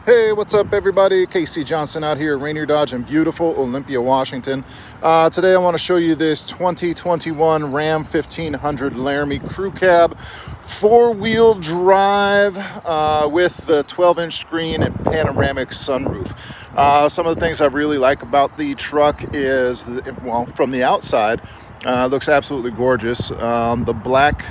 Hey, what's up everybody? Casey Johnson out here at Rainier Dodge in beautiful Olympia, Washington. Today I want to show you this 2021 Ram 1500 Laramie Crew Cab, four-wheel drive with the 12-inch screen and panoramic sunroof. Some of the things I really like about the truck is, well, from the outside, looks absolutely gorgeous. The black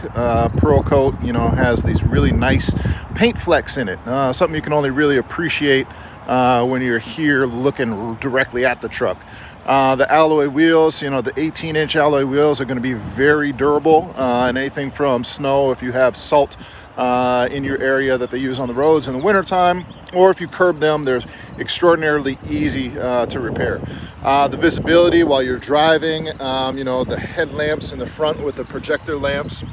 pearl coat, has these really nice paint flecks in it. Something you can only really appreciate when you're here looking directly at the truck. The alloy wheels, the 18-inch alloy wheels are going to be very durable, and anything from snow, if you have salt in your area that they use on the roads in the wintertime, or if you curb them, they're extraordinarily easy to repair. The visibility while you're driving, the headlamps in the front with the projector lamps,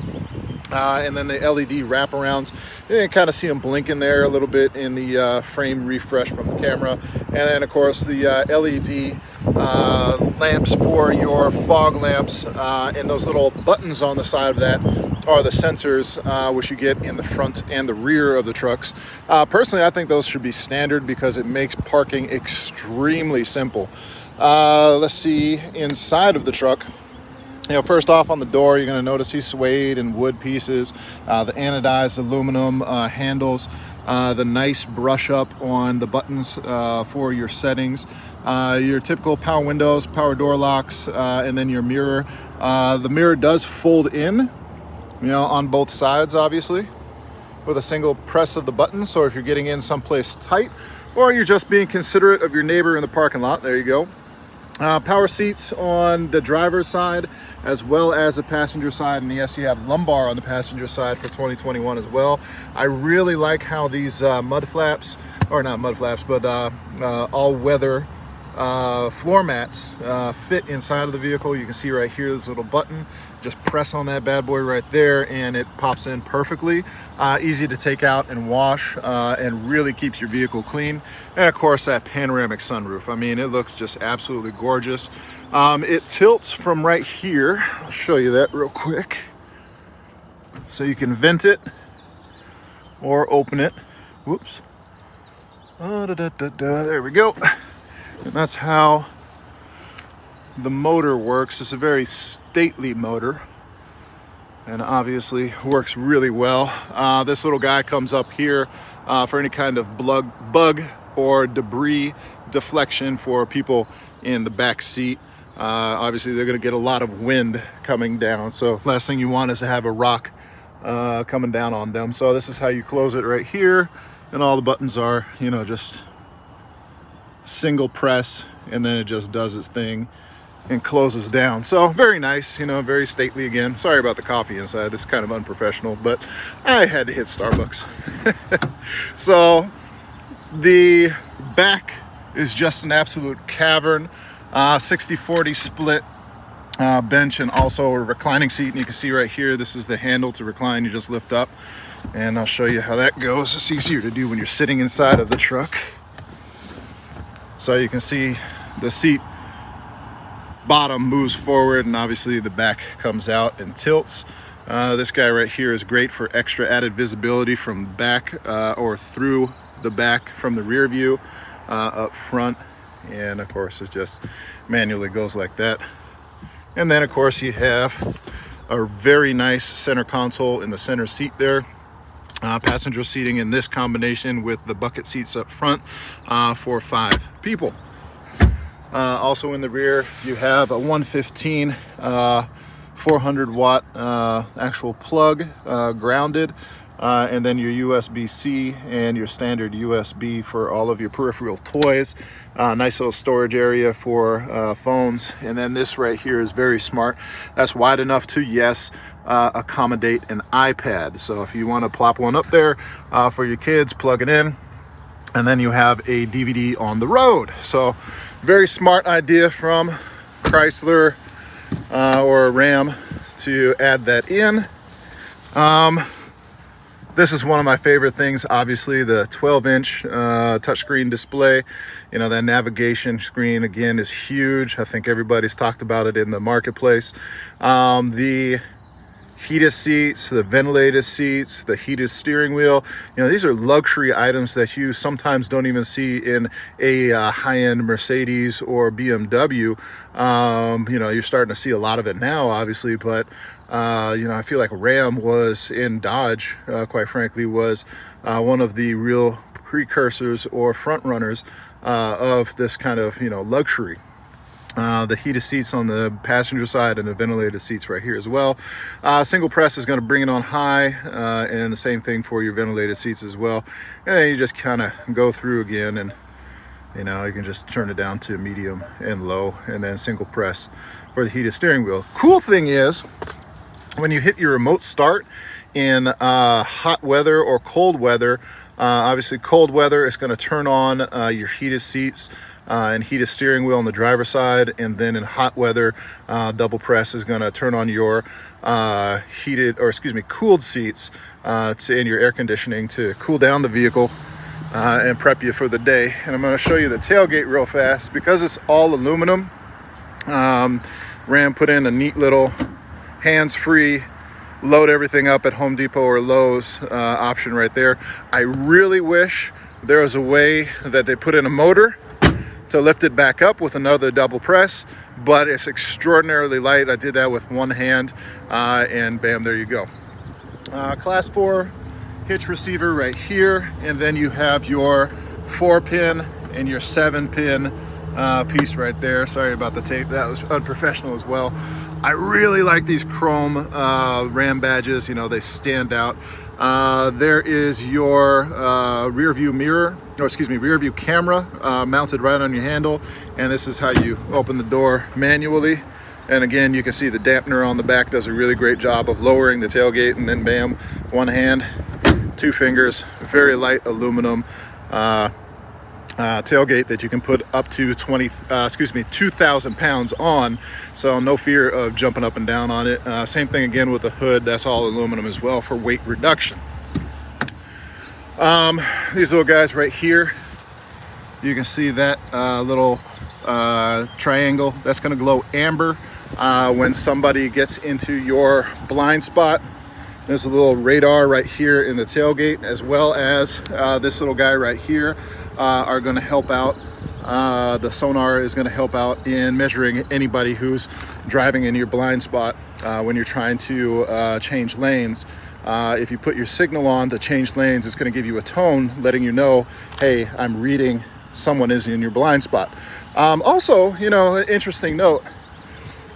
and then the LED wraparounds. You can kind of see them blinking there a little bit in the frame refresh from the camera. And then, of course, the LED lamps for your fog lamps, and those little buttons on the side of that are the sensors which you get in the front and the rear of the trucks. Personally, I think those should be standard because it makes parking extremely simple. Let's see inside of the truck. First off, on the door, you're going to notice he's suede and wood pieces, the anodized aluminum handles, the nice brush up on the buttons for your settings, your typical power windows, power door locks, and then your mirror. The mirror does fold in, on both sides, obviously, with a single press of the button. So if you're getting in someplace tight, or you're just being considerate of your neighbor in the parking lot, there you go. Power seats on the driver's side as well as the passenger side, and yes, you have lumbar on the passenger side for 2021 as well. I really like how these mud flaps, or not mud flaps, but all-weather floor mats fit inside of the vehicle. You can see right here this little button. Just press on that bad boy right there and it pops in perfectly. Easy to take out and wash, and really keeps your vehicle clean. And of course that panoramic sunroof. I mean, it looks just absolutely gorgeous. It tilts from right here. I'll show you that real quick. So you can vent it or open it. Whoops. There we go. And that's how the motor works. It's a very stately motor and obviously works really well. This little guy comes up here for any kind of bug or debris deflection for people in the back seat. Obviously they're going to get a lot of wind coming down, so last thing you want is to have a rock coming down on them. So this is how you close it right here, and all the buttons are just single press, and then it just does its thing and closes down. So very nice, very stately again. Sorry about the coffee inside. This is kind of unprofessional, but I had to hit Starbucks. So the back is just an absolute cavern. 60-40 split bench, and also a reclining seat. And you can see right here, this is the handle to recline. You just lift up, and I'll show you how that goes. It's easier to do when you're sitting inside of the truck. So you can see the seat bottom moves forward, and obviously the back comes out and tilts. This guy right here is great for extra added visibility from the back, or through the back from the rear view up front. And of course it just manually goes like that. And then of course you have a very nice center console in the center seat there. Passenger seating in this combination with the bucket seats up front for 5 people. Also in the rear you have a 115 400 watt actual plug, grounded, and then your USB-C and your standard USB for all of your peripheral toys. Nice little storage area for phones. And then this right here is very smart. That's wide enough to, yes, accommodate an iPad. So if you want to plop one up there for your kids, plug it in, and then you have a DVD on the road. So very smart idea from Chrysler or Ram to add that in. This is one of my favorite things, obviously, the 12-inch touchscreen display. That navigation screen, again, is huge. I think everybody's talked about it in the marketplace. The heated seats, the ventilated seats, the heated steering wheel. You know, these are luxury items that you sometimes don't even see in a high-end Mercedes or BMW. You know, you're starting to see a lot of it now, obviously, but you know, I feel like Ram was in Dodge, quite frankly, was one of the real precursors or front runners of this kind of, you know, luxury. The heated seats on the passenger side and the ventilated seats right here as well. Single press is going to bring it on high, and the same thing for your ventilated seats as well. And then you just kind of go through again, and you know, you can just turn it down to medium and low, and then single press for the heated steering wheel. Cool thing is, when you hit your remote start in hot weather or cold weather, obviously cold weather is going to turn on your heated seats and heated steering wheel on the driver's side, and then in hot weather, double press is going to turn on your cooled seats in your air conditioning to cool down the vehicle and prep you for the day. And I'm going to show you the tailgate real fast. Because it's all aluminum, Ram put in a neat little hands-free load everything up at Home Depot or Lowe's option right there. I really wish there was a way that they put in a motor to lift it back up with another double press, but it's extraordinarily light. I did that with one hand, and bam, there you go. Class 4 hitch receiver right here, and then you have your 4-pin and your 7-pin piece right there. Sorry about the tape, that was unprofessional as well. I really like these chrome Ram badges. You know, they stand out. There is your rear view camera mounted right on your handle, and this is how you open the door manually. And again, you can see the dampener on the back does a really great job of lowering the tailgate, and then bam, one hand, 2 fingers, very light aluminum tailgate that you can put up to 2,000 pounds on, so no fear of jumping up and down on it. Same thing again with the hood, that's all aluminum as well for weight reduction. These little guys right here, you can see that little triangle, that's going to glow amber when somebody gets into your blind spot. There's a little radar right here in the tailgate, as well as this little guy right here are going to help out. The sonar is going to help out in measuring anybody who's driving in your blind spot when you're trying to change lanes. If you put your signal on to change lanes, it's going to give you a tone letting you know, hey, I'm reading someone is in your blind spot. Also, you know, an interesting note,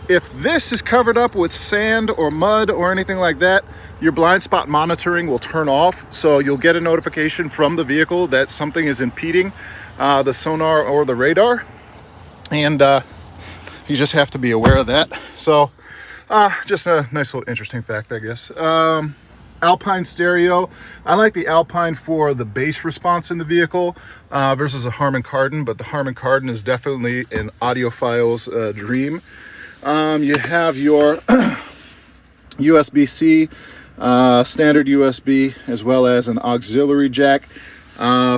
if this is covered up with sand or mud or anything like that, your blind spot monitoring will turn off. So you'll get a notification from the vehicle that something is impeding the sonar or the radar. And you just have to be aware of that. So just a nice little interesting fact, I guess. Alpine Stereo. I like the Alpine for the bass response in the vehicle versus a Harman Kardon, but the Harman Kardon is definitely an audiophile's dream. You have your USB-C, standard USB, as well as an auxiliary jack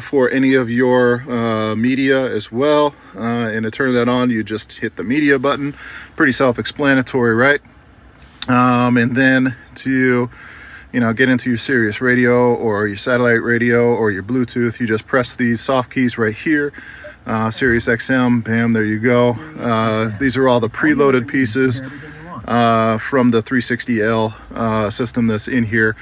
for any of your media as well. And to turn that on, you just hit the media button. Pretty self-explanatory, right? And then to, you know, get into your Sirius radio or your satellite radio or your Bluetooth, you just press these soft keys right here. Sirius XM, bam, there you go. These are all the preloaded pieces from the 360L system that's in here.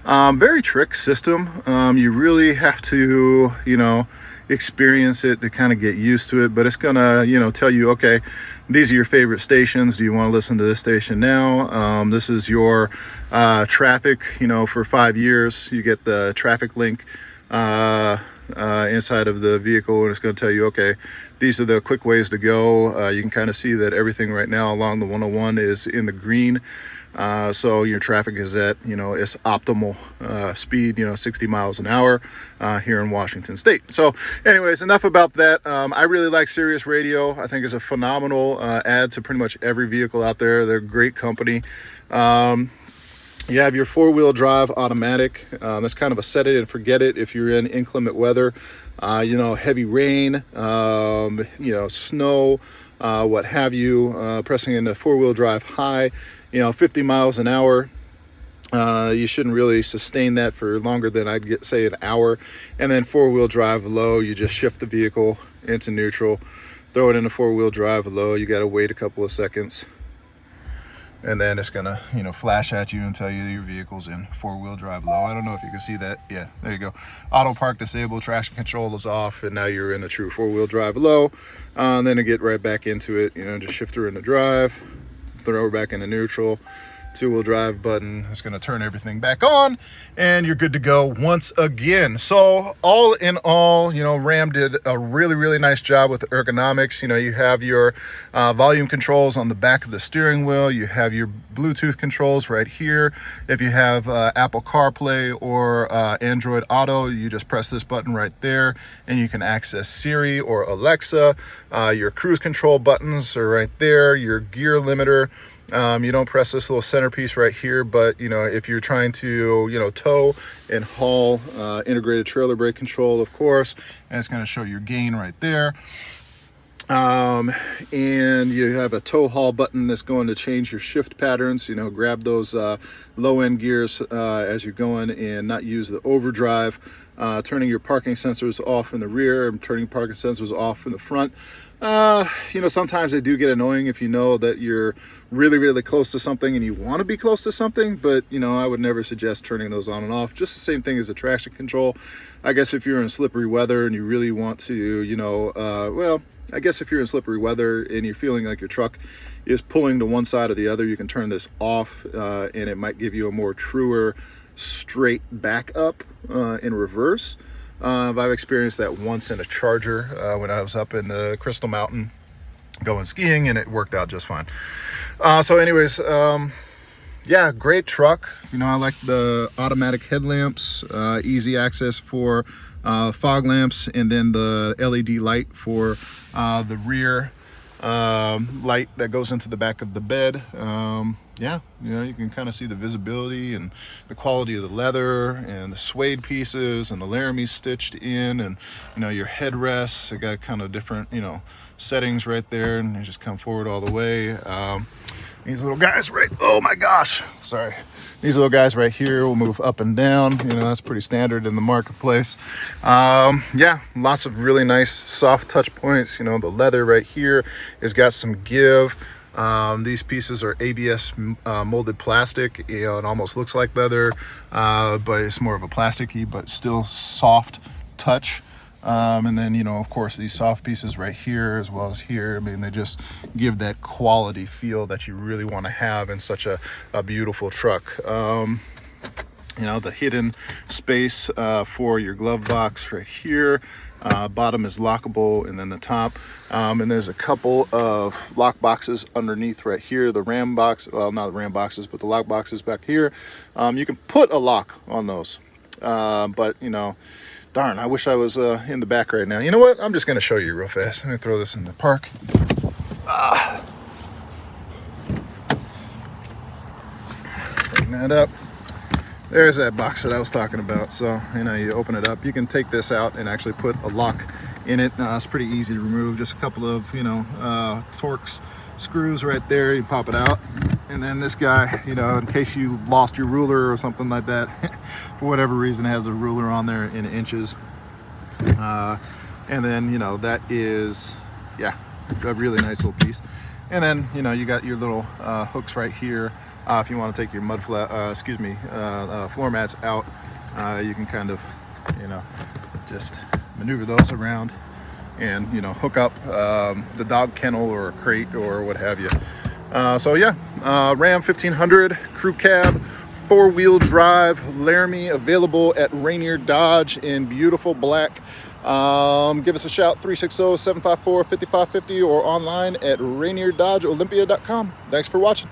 Very trick system. You really have to, you know, experience it to kind of get used to it, but it's gonna, you know, tell you, okay, these are your favorite stations. Do you want to listen to this station now? This is your traffic, you know, for 5 years. You get the traffic link inside of the vehicle, and it's going to tell you, okay, these are the quick ways to go. You can kind of see that everything right now along the 101 is in the green, so your traffic is at, you know, its optimal speed, you know, 60 miles an hour here in Washington State. So anyways, enough about that. I really like Sirius Radio. I think it's a phenomenal add to pretty much every vehicle out there. They're a great company. You have your 4-wheel drive automatic. That's kind of a set it and forget it if you're in inclement weather, you know, heavy rain, you know, snow, what have you. Pressing into 4-wheel drive high, you know, 50 miles an hour. You shouldn't really sustain that for longer than I'd say an hour. And then 4-wheel drive low, you just shift the vehicle into neutral, throw it into 4-wheel drive low. You got to wait a couple of seconds, and then it's gonna, you know, flash at you and tell you your vehicle's in 4-wheel drive low. I don't know if you can see that. Yeah, there you go. Auto park disabled, traction control is off, and now you're in a true 4-wheel drive low. And then to get right back into it, you know, just shift her into drive, throw her back into neutral. 2-wheel drive button is going to turn everything back on, and you're good to go once again. So all in all, you know, Ram did a really nice job with the ergonomics. You know, you have your volume controls on the back of the steering wheel. You have your Bluetooth controls right here. If you have Apple CarPlay or Android Auto, you just press this button right there and you can access Siri or Alexa. Your cruise control buttons are right there. Your gear limiter. You don't press this little centerpiece right here, but you know, if you're trying to, you know, tow and haul, integrated trailer brake control, of course, and it's going to show your gain right there. And you have a tow haul button that's going to change your shift patterns. You know, grab those low end gears as you're going and not use the overdrive. Turning your parking sensors off in the rear and turning parking sensors off in the front. You know, sometimes they do get annoying if you know that you're really close to something and you want to be close to something, but you know, I would never suggest turning those on and off. Just the same thing as the traction control. I guess if you're in slippery weather and you really want to, you know, well, I guess if you're in slippery weather and you're feeling like your truck is pulling to one side or the other, you can turn this off, and it might give you a more truer straight back up in reverse. I've experienced that once in a Charger when I was up in the Crystal Mountain going skiing, and it worked out just fine. So anyways, yeah, great truck. You know, I like the automatic headlamps, easy access for fog lamps, and then the LED light for the rear light that goes into the back of the bed. Yeah, you know, you can kind of see the visibility and the quality of the leather and the suede pieces and the Laramie stitched in, and you know, your headrests. They got kind of different, you know, settings right there, and they just come forward all the way. These little guys right, oh my gosh, sorry. These little guys right here will move up and down. You know, that's pretty standard in the marketplace. Yeah, lots of really nice soft touch points. You know, the leather right here has got some give. These pieces are ABS molded plastic. You know, it almost looks like leather, but it's more of a plasticky, but still soft touch. And then, you know, of course, these soft pieces right here as well as here, I mean, they just give that quality feel that you really want to have in such a beautiful truck. You know, the hidden space for your glove box right here. Bottom is lockable, and then the top. And there's a couple of lock boxes underneath right here. The Ram box, well, not the Ram boxes, but the lock boxes back here. You can put a lock on those, but you know, darn, I wish I was in the back right now. You know what? I'm just going to show you real fast. Let me throw this in the park. Bring that up. There's that box that I was talking about. So, you know, you open it up. You can take this out and actually put a lock in it. It's pretty easy to remove. Just a couple of, you know, Torx screws right there. You pop it out. And then this guy, you know, in case you lost your ruler or something like that, for whatever reason, has a ruler on there in inches. And then, you know, that is, yeah, a really nice little piece. And then, you know, you got your little hooks right here. If you want to take your floor mats out, you can kind of, you know, just maneuver those around and, you know, hook up the dog kennel or a crate or what have you. So yeah, Ram 1500 crew cab, 4-wheel drive Laramie, available at Rainier Dodge in beautiful black. Give us a shout, 360-754-5550, or online at rainierdodgeolympia.com. Thanks for watching.